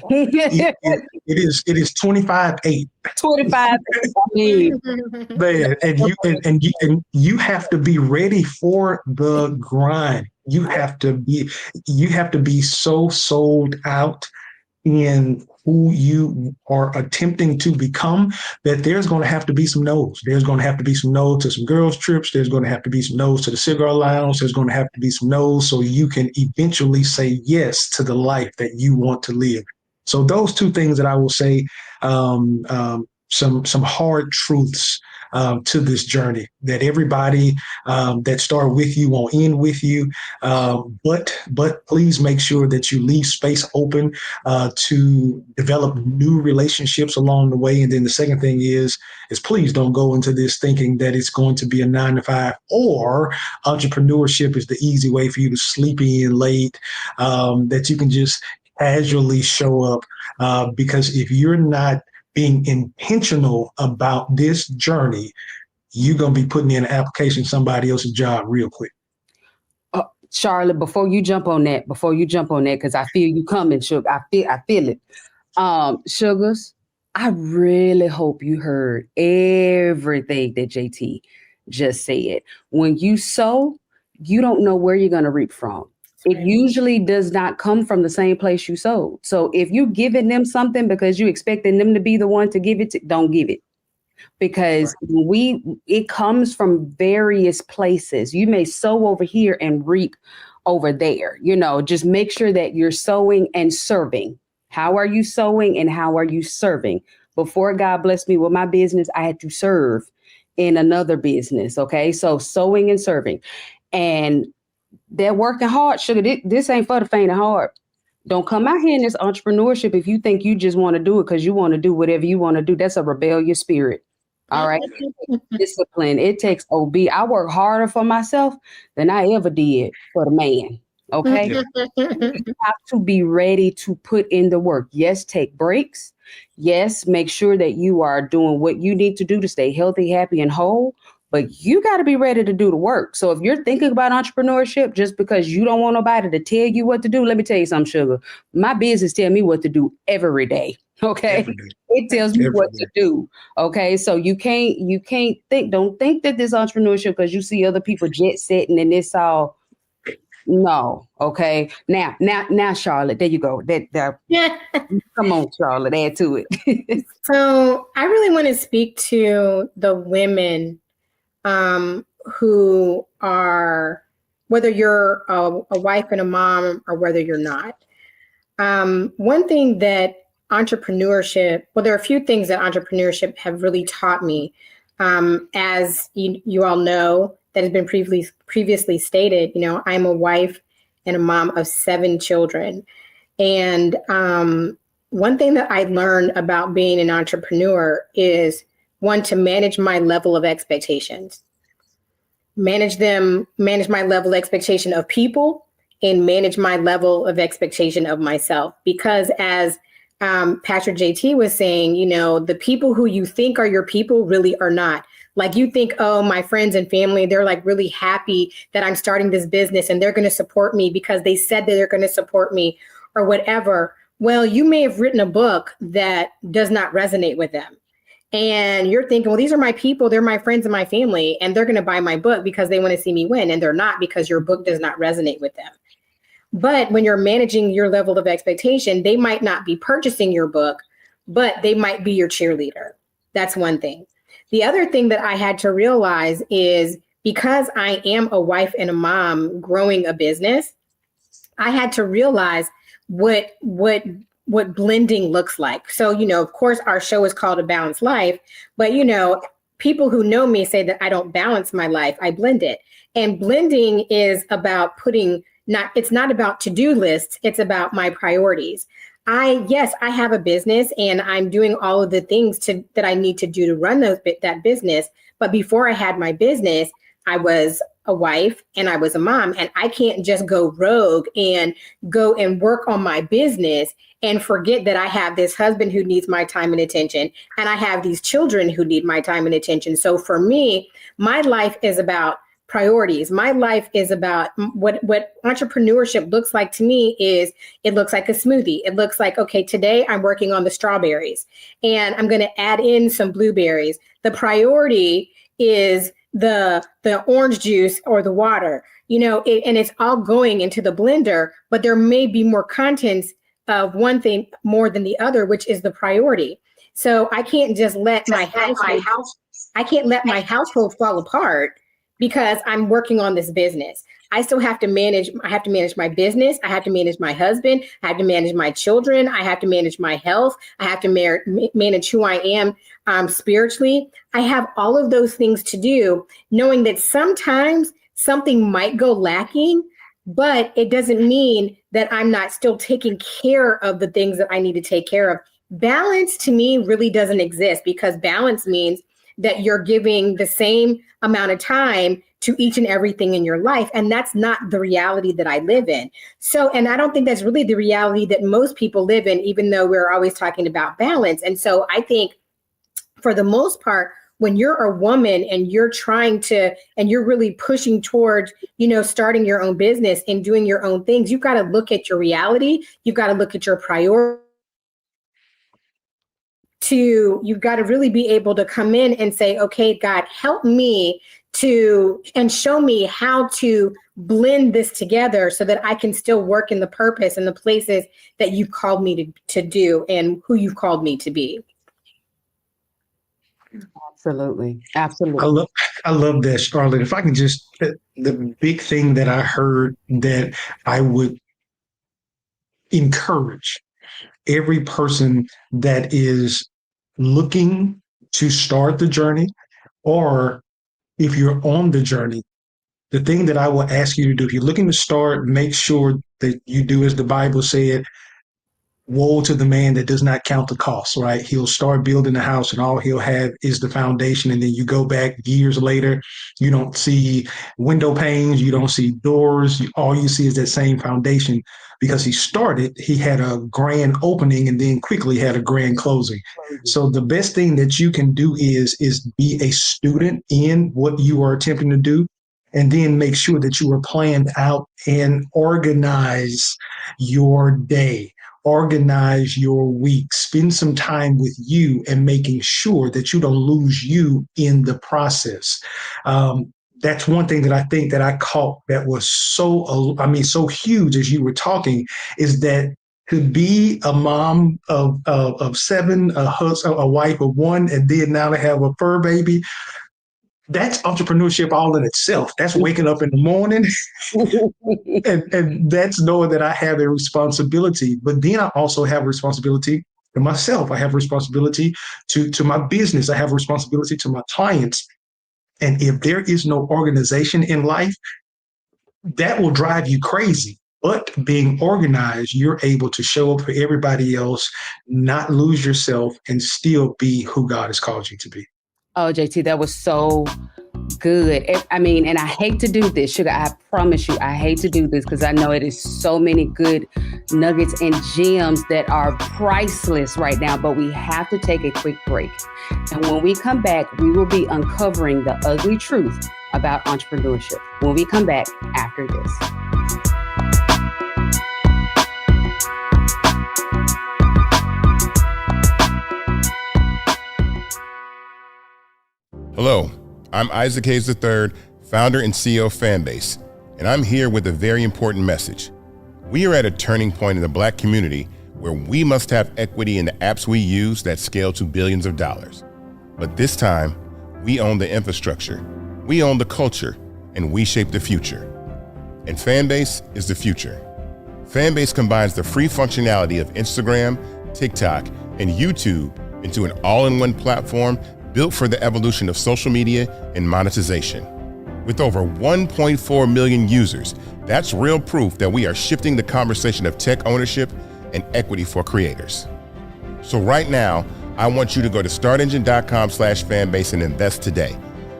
It is 25/8. 25. Man, and you have to be ready for the grind. You have to be so sold out in who you are attempting to become that there's going to have to be some no's. There's going to have to be some no's to some girls' trips. There's going to have to be some no's to the cigar lounge. There's going to have to be some no's so you can eventually say yes to the life that you want to live. So those two things that I will say, some hard truths to this journey, that everybody that start with you won't end with you. But please make sure that you leave space open to develop new relationships along the way. And then the second thing is please don't go into this thinking that it's going to be a 9 to 5, or entrepreneurship is the easy way for you to sleep in late, that you can just casually show up, because if you're not being intentional about this journey, you're going to be putting in an application somebody else's job real quick. Charlotte, before you jump on that, because I feel you coming, Sugar. I feel it. Sugars, I really hope you heard everything that JT just said. When you sow, you don't know where you're going to reap from. It usually does not come from the same place you sowed. So if you're giving them something because you're expecting them to be the one to give it to, don't give it. Because it comes from various places. You may sow over here and reap over there. Just make sure that you're sowing and serving. How are you sowing and how are you serving? Before God blessed me with my business, I had to serve in another business. Okay. So sowing and serving. And they're working hard. Sugar, this ain't for the faint of heart. Don't come out here in this entrepreneurship if you think you just want to do it because you want to do whatever you want to do. That's a rebellious spirit. All right. Discipline. It takes OB. I work harder for myself than I ever did for the man. Okay. You have to be ready to put in the work. Yes, take breaks. Yes, make sure that you are doing what you need to do to stay healthy, happy, and whole. But you got to be ready to do the work. So if you're thinking about entrepreneurship just because you don't want nobody to tell you what to do, let me tell you something, Sugar. My business tell me what to do every day. Okay. Every day. It tells me what to do. Okay. So you can't don't think that this entrepreneurship because you see other people jet setting and it's all. No. Okay. Now, Charlotte, there you go. Come on, Charlotte, add to it. So I really want to speak to the women who are, whether you're a wife and a mom or whether you're not. One thing that entrepreneurship, well, there are a few things that entrepreneurship have really taught me. As you all know, that has been previously stated, I'm a wife and a mom of 7 children. And one thing that I learned about being an entrepreneur is, one, to manage my level of expectations, manage my level of expectation of people, and manage my level of expectation of myself. Because as Pastor JT was saying, the people who you think are your people really are not. Like you think, oh, my friends and family, they're like really happy that I'm starting this business and they're going to support me because they said that they're going to support me or whatever. Well, you may have written a book that does not resonate with them. And you're thinking, well, these are my people, they're my friends and my family, and they're going to buy my book because they want to see me win. And they're not, because your book does not resonate with them. But when you're managing your level of expectation, they might not be purchasing your book, but they might be your cheerleader. That's one thing. The other thing that I had to realize is, because I am a wife and a mom growing a business, I had to realize what blending looks like. So, of course, our show is called A Balanced Life, but, people who know me say that I don't balance my life, I blend it. And blending is about it's not about to-do lists, it's about my priorities. I have a business and I'm doing all of the things that I need to do to run that business. But before I had my business, I was a wife and I was a mom, and I can't just go rogue and go and work on my business and forget that I have this husband who needs my time and attention, and I have these children who need my time and attention. So for me, my life is about priorities. My life is about what entrepreneurship looks like to me is, it looks like a smoothie. It looks like, okay, today I'm working on the strawberries and I'm going to add in some blueberries. The priority is the orange juice or the water, and it's all going into the blender, but there may be more contents of one thing more than the other, which is the priority. So I can't just let my household fall apart because I'm working on this business. I have to manage my business. I have to manage my husband. I have to manage my children. I have to manage my health. I have to manage who I am spiritually. I have all of those things to do, knowing that sometimes something might go lacking, but it doesn't mean that I'm not still taking care of the things that I need to take care of. Balance to me really doesn't exist, because balance means that you're giving the same amount of time to each and everything in your life. And that's not the reality that I live in. So, and I don't think that's really the reality that most people live in, even though we're always talking about balance. And so I think for the most part, when you're a woman and you're trying to, and you're really pushing towards, starting your own business and doing your own things, you've got to look at your reality. You've got to look at your priority. You've got to really be able to come in and say, okay, God, help me and show me how to blend this together so that I can still work in the purpose and the places that you've called me to do and who you've called me to be. Absolutely. I love that, Charlotte. If I can just, the big thing that I heard that I would encourage every person that is looking to start the journey, or if you're on the journey, the thing that I will ask you to do, if you're looking to start, make sure that you do as the Bible said, woe to the man that does not count the cost, right? He'll start building a house and all he'll have is the foundation. And then you go back years later, you don't see window panes, you don't see doors. All you see is that same foundation, because he had a grand opening and then quickly had a grand closing. So the best thing that you can do is be a student in what you are attempting to do. And then make sure that you are planned out and organize your day. Organize your week, spend some time with you and making sure that you don't lose you in the process. That's one thing that I think that I caught that was so huge as you were talking, is that to be a mom of seven, a wife of one, and then now to have a fur baby. That's entrepreneurship all in itself. That's waking up in the morning and that's knowing that I have a responsibility. But then I also have a responsibility to myself. I have a responsibility to my business. I have a responsibility to my clients. And if there is no organization in life, that will drive you crazy. But being organized, you're able to show up for everybody else, not lose yourself, and still be who God has called you to be. Oh, JT, that was so good. And I hate to do this, Sugar. I promise you, I hate to do this because I know it is so many good nuggets and gems that are priceless right now, but we have to take a quick break. And when we come back, we will be uncovering the ugly truth about entrepreneurship when we come back after this. Hello, I'm Isaac Hayes III, founder and CEO of Fanbase, and I'm here with a very important message. We are at a turning point in the Black community where we must have equity in the apps we use that scale to billions of dollars. But this time, we own the infrastructure, we own the culture, and we shape the future. And Fanbase is the future. Fanbase combines the free functionality of Instagram, TikTok, and YouTube into an all-in-one platform built for the evolution of social media and monetization. With over 1.4 million users, that's real proof that we are shifting the conversation of tech ownership and equity for creators. So right now, I want you to go to startengine.com/fanbase and invest today.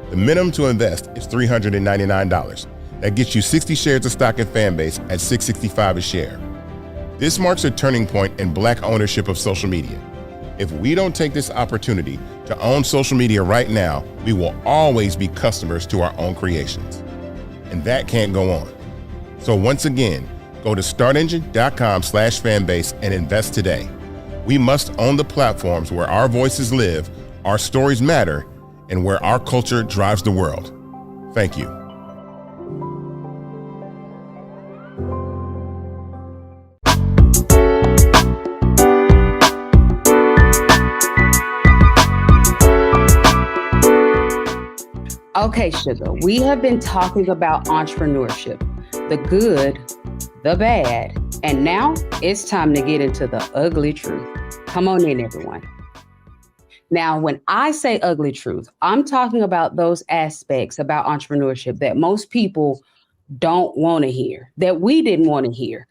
The minimum to invest is $399. That gets you 60 shares of stock in Fanbase at $665 a share. This marks a turning point in Black ownership of social media. If we don't take this opportunity to own social media right now, we will always be customers to our own creations. And that can't go on. So once again, go to startengine.com/fanbase and invest today. We must own the platforms where our voices live, our stories matter, and where our culture drives the world. Thank you. Okay, Sugar, we have been talking about entrepreneurship, the good, the bad, and now it's time to get into the ugly truth. Come on in, everyone. Now, when I say ugly truth, I'm talking about those aspects about entrepreneurship that most people don't want to hear, that we didn't want to hear,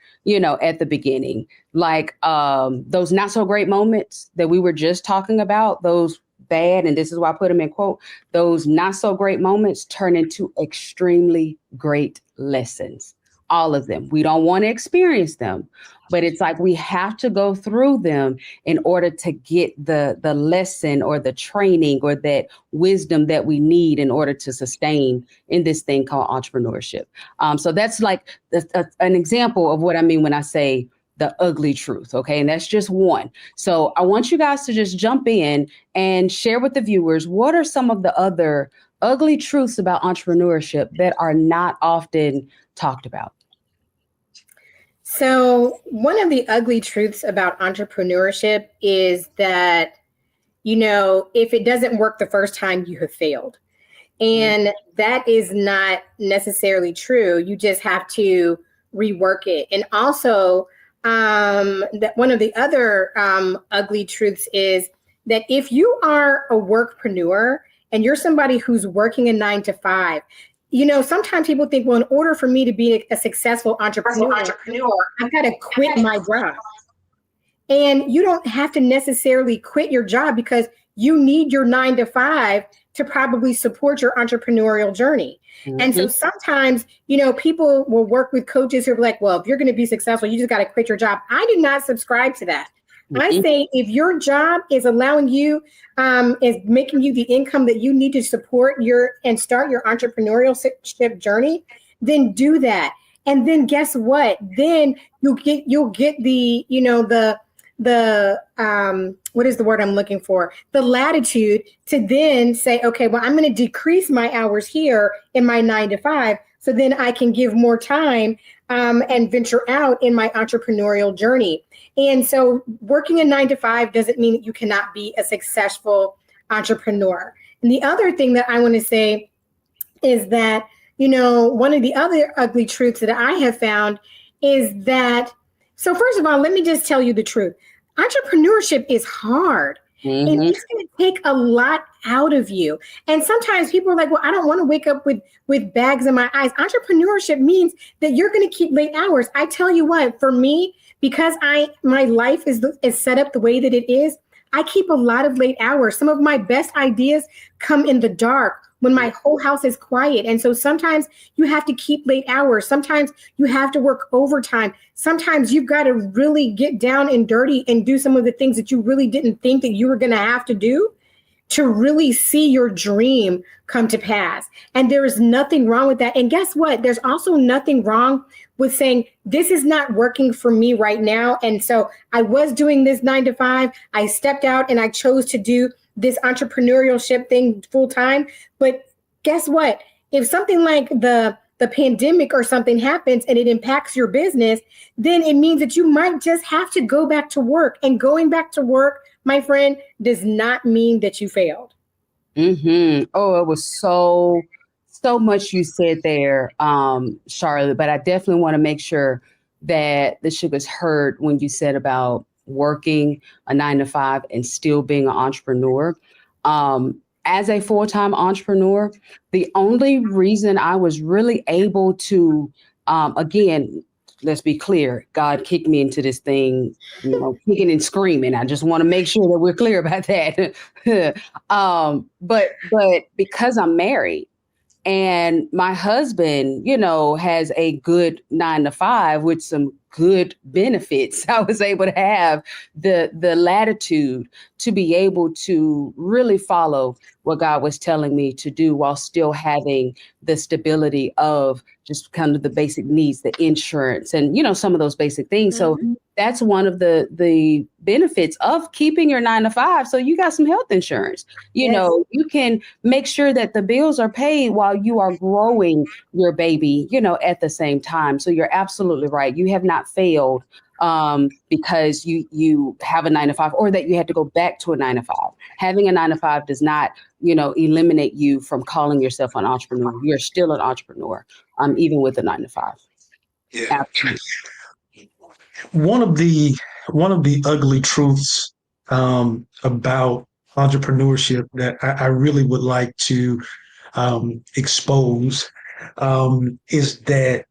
at the beginning, like those not so great moments that we were just talking about, those bad, and this is why I put them in quote, those not so great moments turn into extremely great lessons. All of them. We don't want to experience them, but it's like we have to go through them in order to get the lesson or the training or that wisdom that we need in order to sustain in this thing called entrepreneurship. So that's like an example of what I mean when I say the ugly truth. Okay. And that's just one. So I want you guys to just jump in and share with the viewers, what are some of the other ugly truths about entrepreneurship that are not often talked about? So one of the ugly truths about entrepreneurship is that, if it doesn't work the first time, you have failed. And that is not necessarily true. You just have to rework it. And also, that one of the other ugly truths is that if you are a workpreneur and you're somebody who's working a 9 to 5, sometimes people think, well, in order for me to be a successful entrepreneur, I've got to quit my job. And you don't have to necessarily quit your job, because you need your 9 to 5 to probably support your entrepreneurial journey. Mm-hmm. And so sometimes, people will work with coaches who are like, well, if you're going to be successful, you just got to quit your job. I do not subscribe to that. I say if your job is allowing you, is making you the income that you need to support and start your entrepreneurship journey, then do that. And then guess what? Then you'll get the, what is the word I'm looking for? The latitude to then say, okay, well, I'm going to decrease my hours here in my 9 to 5. So then I can give more time and venture out in my entrepreneurial journey. And so working a 9 to 5 doesn't mean that you cannot be a successful entrepreneur. And the other thing that I want to say is that, one of the other ugly truths that I have found is that, so first of all, let me just tell you the truth. Entrepreneurship is hard. Mm-hmm. And it's going to take a lot out of you. And sometimes people are like, well, I don't want to wake up with bags in my eyes. Entrepreneurship means that you're going to keep late hours. I tell you what, for me, because my life is set up the way that it is, I keep a lot of late hours. Some of my best ideas come in the dark when my whole house is quiet. And so sometimes you have to keep late hours. Sometimes you have to work overtime. Sometimes you've got to really get down and dirty and do some of the things that you really didn't think that you were going to have to do to really see your dream come to pass. And there is nothing wrong with that. And guess what? There's also nothing wrong with saying, this is not working for me right now. And so I was doing this 9 to 5. I stepped out and I chose to do this entrepreneurship thing full time. But guess what? If something like the pandemic or something happens and it impacts your business, then it means that you might just have to go back to work. And going back to work, my friend, does not mean that you failed. Mm-hmm. Oh, it was so much you said there, Charlotte, but I definitely want to make sure that the Sugars heard when you said about working a 9 to 5 and still being an entrepreneur. As a full-time entrepreneur, the only reason I was really able to, again, let's be clear, God kicked me into this thing, kicking and screaming. I just want to make sure that we're clear about that. But because I'm married and my husband, has a good 9 to 5 with some good benefits, I was able to have the latitude to be able to really follow what God was telling me to do while still having the stability of just kind of the basic needs, the insurance and, some of those basic things. Mm-hmm. So that's one of the benefits of keeping your 9 to 5. So you got some health insurance, yes. You can make sure that the bills are paid while you are growing your baby, at the same time. So you're absolutely right. You have not failed because you have a 9 to 5 or that you had to go back to a 9 to 5. Having a 9 to 5 does not, eliminate you from calling yourself an entrepreneur. You're still an entrepreneur, even with a 9 to 5. Yeah. Absolutely. One of the ugly truths about entrepreneurship that I really would like to expose is that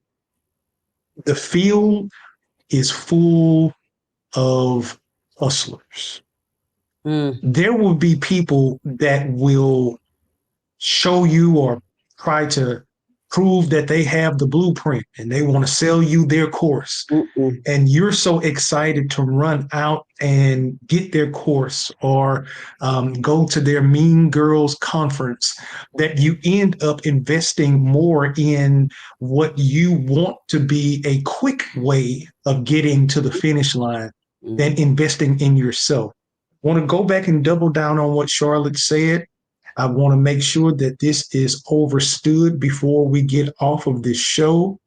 the field is full of hustlers. There will be people that will show you or try to prove that they have the blueprint and they want to sell you their course. And you're so excited to run out and get their course or go to their Mean Girls conference that you end up investing more in what you want to be a quick way of getting to the finish line than investing in yourself. I want to go back and double down on what Charlotte said. I want to make sure that this is understood before we get off of this show.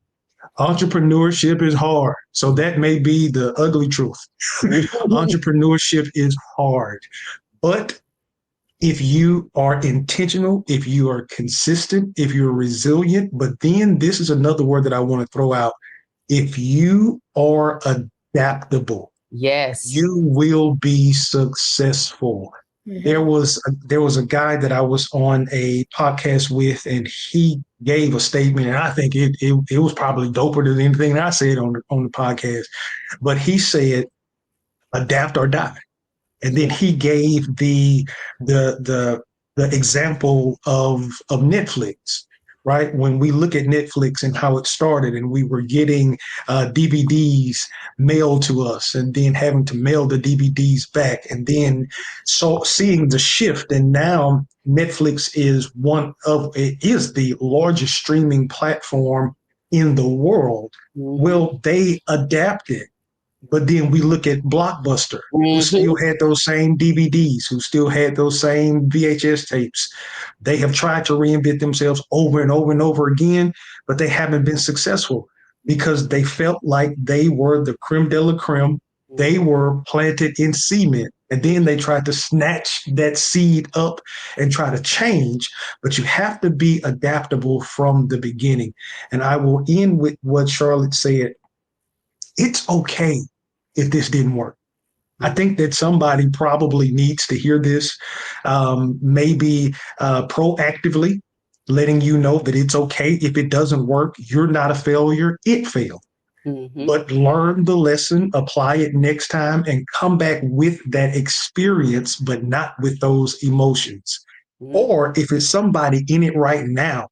Entrepreneurship is hard. So that may be the ugly truth. Entrepreneurship is hard. But if you are intentional, if you are consistent, if you're resilient, but then this is another word that I want to throw out. If you are adaptable, yes, you will be successful. There was a guy that I was on a podcast with, and he gave a statement, and I think it was probably doper than anything I said on the podcast. But he said, "Adapt or die," and then he gave the example of Netflix. Right? When we look at Netflix and how it started, and we were getting DVDs mailed to us and then having to mail the DVDs back, and then seeing the shift. And now Netflix is the largest streaming platform in the world. Well, they adapted. But then we look at Blockbuster, who still had those same DVDs, who still had those same VHS tapes. They have tried to reinvent themselves over and over and over again, but they haven't been successful because they felt like they were the creme de la creme. They were planted in cement. And then they tried to snatch that seed up and try to change. But you have to be adaptable from the beginning. And I will end with what Charlotte said. It's okay if this didn't work. I think that somebody probably needs to hear this, maybe proactively letting you know that it's okay if it doesn't work. You're not a failure. It failed. But learn the lesson, apply it next time, and come back with that experience, but not with those emotions. Or if it's somebody in it right now,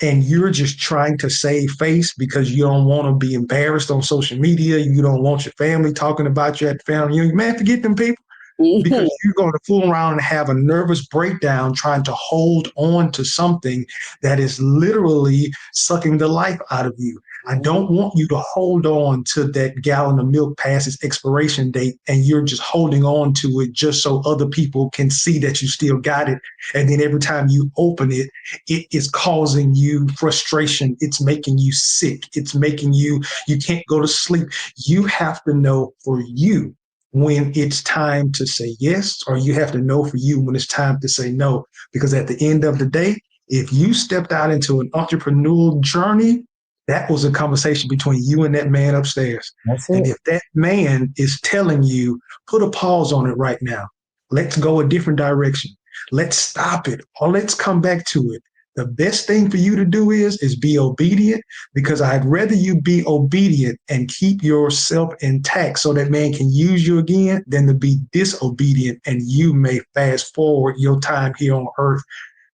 and you're just trying to save face because you don't want to be embarrassed on social media, you don't want your family talking about you at the family reunion, man, forget them people. Because you're going to fool around and have a nervous breakdown trying to hold on to something that is literally sucking the life out of you. I don't want you to hold on to that gallon of milk past its expiration date and you're just holding on to it just so other people can see that you still got it. And then every time you open it, it is causing you frustration. It's making you sick. It's making you can't go to sleep. You have to know for you when it's time to say yes, or you have to know for you when it's time to say no. Because at the end of the day, if you stepped out into an entrepreneurial journey, that was a conversation between you and that man upstairs. And if that man is telling you, put a pause on it right now, let's go a different direction, let's stop it, or let's come back to it. The best thing for you to do is be obedient, because I'd rather you be obedient and keep yourself intact so that man can use you again than to be disobedient and you may fast forward your time here on earth.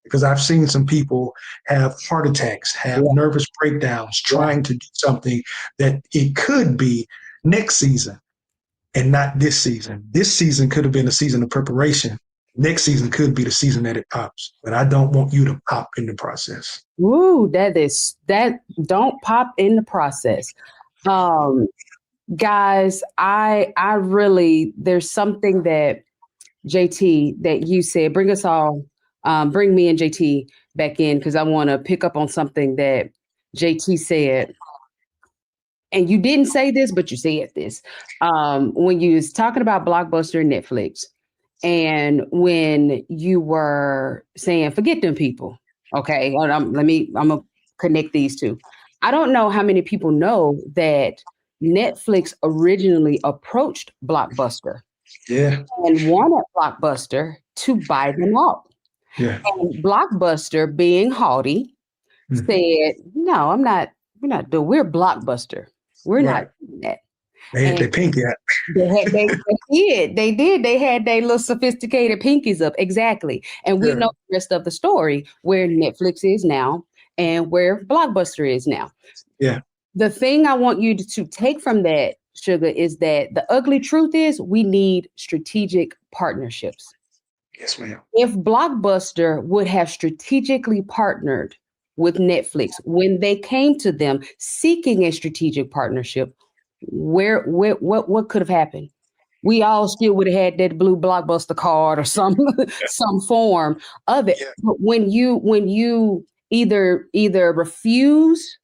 Because I've seen some people have heart attacks, have nervous breakdowns, trying to do something that it could be next season and not this season. This season could have been a season of preparation. Next season could be the season that it pops. But I don't want you to pop in the process. Ooh, that don't pop in the process. Guys, I really, there's something that JT, that you said, bring us all, bring me and JT back in, because I want to pick up on something that JT said. And you didn't say this, but you said this. When you was talking about Blockbuster and Netflix, and when you were saying, forget them people. Okay, I'm gonna connect these two. I don't know how many people know that Netflix originally approached Blockbuster. Yeah. And wanted Blockbuster to buy them out. Yeah. And Blockbuster, being haughty, said, no, we're not doing, we're Blockbuster. We're not doing that. They had their pinky out. They did. They had their little sophisticated pinkies up. Exactly. And we know the rest of the story, where Netflix is now and where Blockbuster is now. Yeah. The thing I want you to take from that, Sugar, is that the ugly truth is we need strategic partnerships. Yes, ma'am. If Blockbuster would have strategically partnered with Netflix when they came to them seeking a strategic partnership, what could have happened? We all still would have had that blue Blockbuster card or some form of it. Yeah. But when you either refuse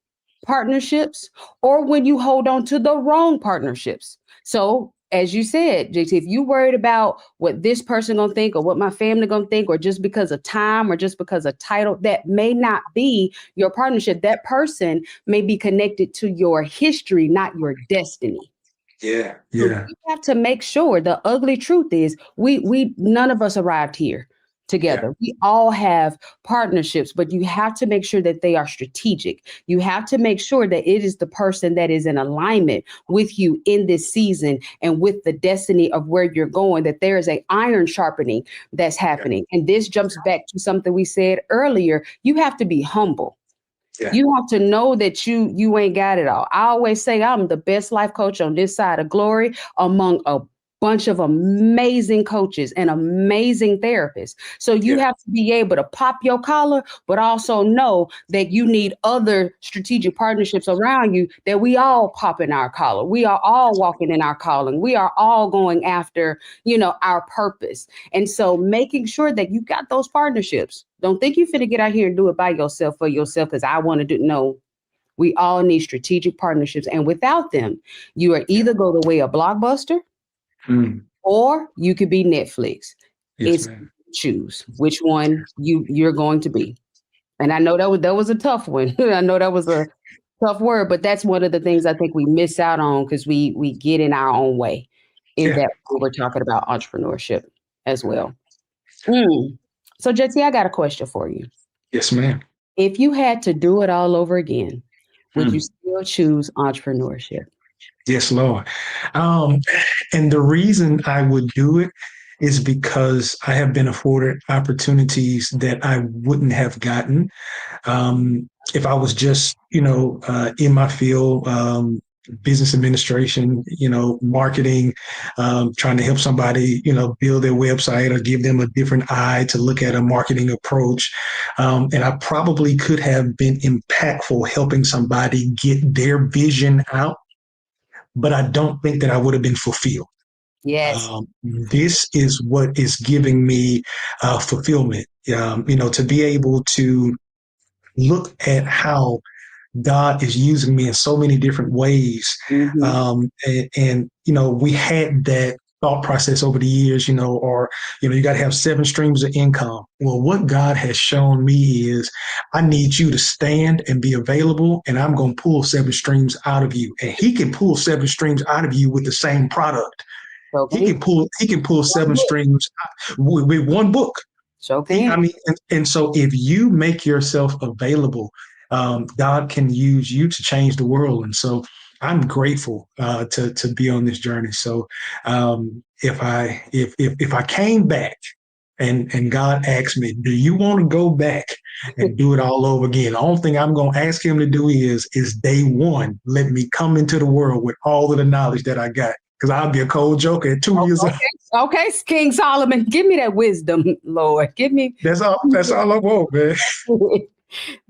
partnerships or when you hold on to the wrong partnerships. So as you said, JT, if you worried about what this person gonna think or what my family gonna think, or just because of time or just because of title, that may not be your partnership. That person may be connected to your history, not your destiny. Yeah. So you have to make sure. The ugly truth is we none of us arrived here together. Yeah. We all have partnerships, but you have to make sure that they are strategic. You have to make sure that it is the person that is in alignment with you in this season and with the destiny of where you're going, that there is an iron sharpening that's happening. Yeah. And this jumps back to something we said earlier. You have to be humble. Yeah. You have to know that you ain't got it all. I always say I'm the best life coach on this side of glory among a bunch of amazing coaches and amazing therapists. So you have to be able to pop your collar, but also know that you need other strategic partnerships around you, that we all pop in our collar. We are all walking in our calling. We are all going after, our purpose. And so making sure that you got those partnerships. Don't think you finna get out here and do it by yourself for yourself because I want to do. No, we all need strategic partnerships. And without them, you are either go the way of Blockbuster, or you could be Netflix. Yes, choose which one you're going to be. And I know that was a tough one. I know that was a tough word, but that's one of the things I think we miss out on because we get in our own way that we're talking about entrepreneurship as well. So JT, I got a question for you. Yes, ma'am. If you had to do it all over again, would you still choose entrepreneurship? Yes, Lord. And the reason I would do it is because I have been afforded opportunities that I wouldn't have gotten if I was just, in my field, business administration, marketing, trying to help somebody, build their website or give them a different eye to look at a marketing approach. And I probably could have been impactful helping somebody get their vision out. But I don't think that I would have been fulfilled. Yes. This is what is giving me fulfillment, to be able to look at how God is using me in so many different ways. And we had that thought process over the years, you got to have 7 streams of income. Well, what God has shown me is I need you to stand and be available, and I'm going to pull 7 streams out of you. And he can pull 7 streams out of you with the same product. Okay. He can pull 7 streams with one book. Okay. And so if you make yourself available, God can use you to change the world. And so I'm grateful to be on this journey. So if I came back and God asked me, do you want to go back and do it all over again? The only thing I'm going to ask him to do is day one, let me come into the world with all of the knowledge that I got. Because I'll be a cold joker at 2 years old. Okay, King Solomon, give me that wisdom, Lord. Give me. That's all I want, man.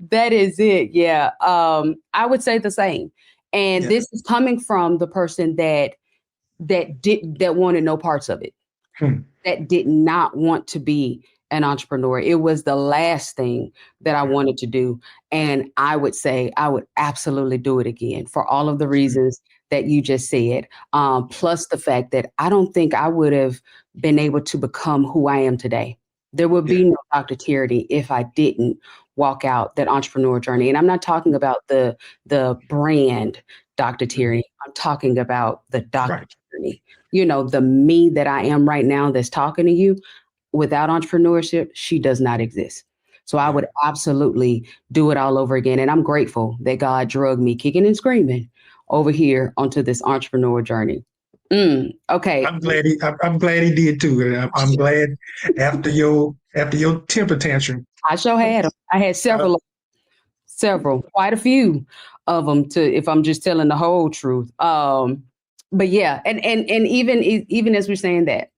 That is it. Yeah. I would say the same. And this is coming from the person that wanted no parts of it, that did not want to be an entrepreneur. It was the last thing that I wanted to do. And I would say I would absolutely do it again for all of the reasons that you just said, plus the fact that I don't think I would have been able to become who I am today. There would be no Dr. Tierini if I didn't walk out that entrepreneur journey. And I'm not talking about the brand Dr. Tierini. I'm talking about the Dr. Tierini, the me that I am right now that's talking to you. Without entrepreneurship, she does not exist. So I would absolutely do it all over again. And I'm grateful that God drugged me kicking and screaming over here onto this entrepreneur journey. Okay. I'm glad he did too. And I'm glad after your temper tantrum. I sure had them. I had several, quite a few of them if I'm just telling the whole truth. But yeah, and even as we're saying that,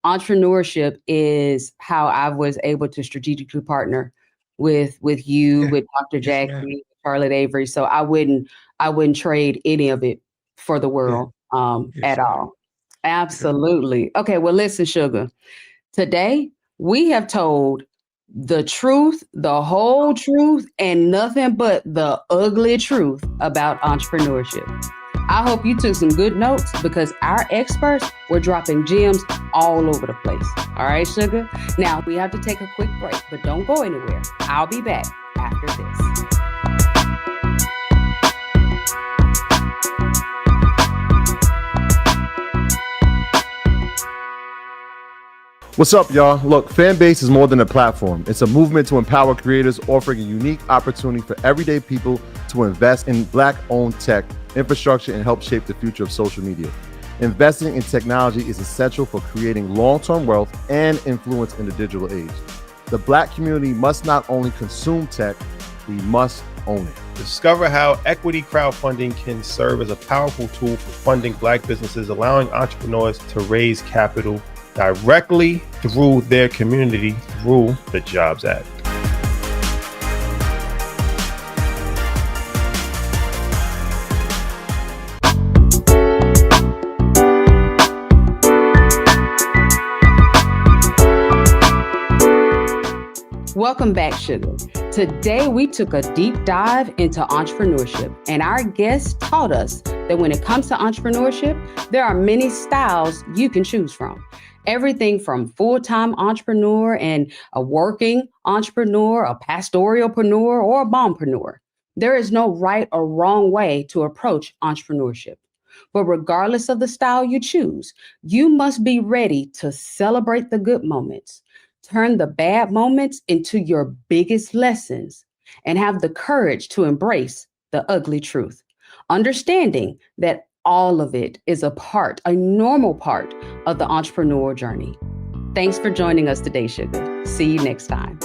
entrepreneurship is how I was able to strategically partner with you, with Dr. Jackie, Charlotte Avery. So I wouldn't trade any of it for the world at all. Absolutely. Okay, well, listen, Sugar. Today we have told the truth, the whole truth, and nothing but the ugly truth about entrepreneurship. I hope you took some good notes because our experts were dropping gems all over the place. All right, Sugar? Now, we have to take a quick break, but don't go anywhere. I'll be back after this. What's up, y'all? Look, Fanbase is more than a platform. It's a movement to empower creators, offering a unique opportunity for everyday people to invest in Black-owned tech, infrastructure, and help shape the future of social media. Investing in technology is essential for creating long-term wealth and influence in the digital age. The Black community must not only consume tech, we must own it. Discover how equity crowdfunding can serve as a powerful tool for funding Black businesses, allowing entrepreneurs to raise capital directly through their community through the Jobs Act. Welcome back, Sugar. Today, we took a deep dive into entrepreneurship, and our guest taught us that when it comes to entrepreneurship, there are many styles you can choose from. Everything from full-time entrepreneur and a working entrepreneur, a pastoralpreneur, or a bombpreneur. There is no right or wrong way to approach entrepreneurship. But regardless of the style you choose, you must be ready to celebrate the good moments, turn the bad moments into your biggest lessons, and have the courage to embrace the ugly truth, understanding that all of it is a normal part of the entrepreneurial journey. Thanks for joining us today, Sugar. See you next time.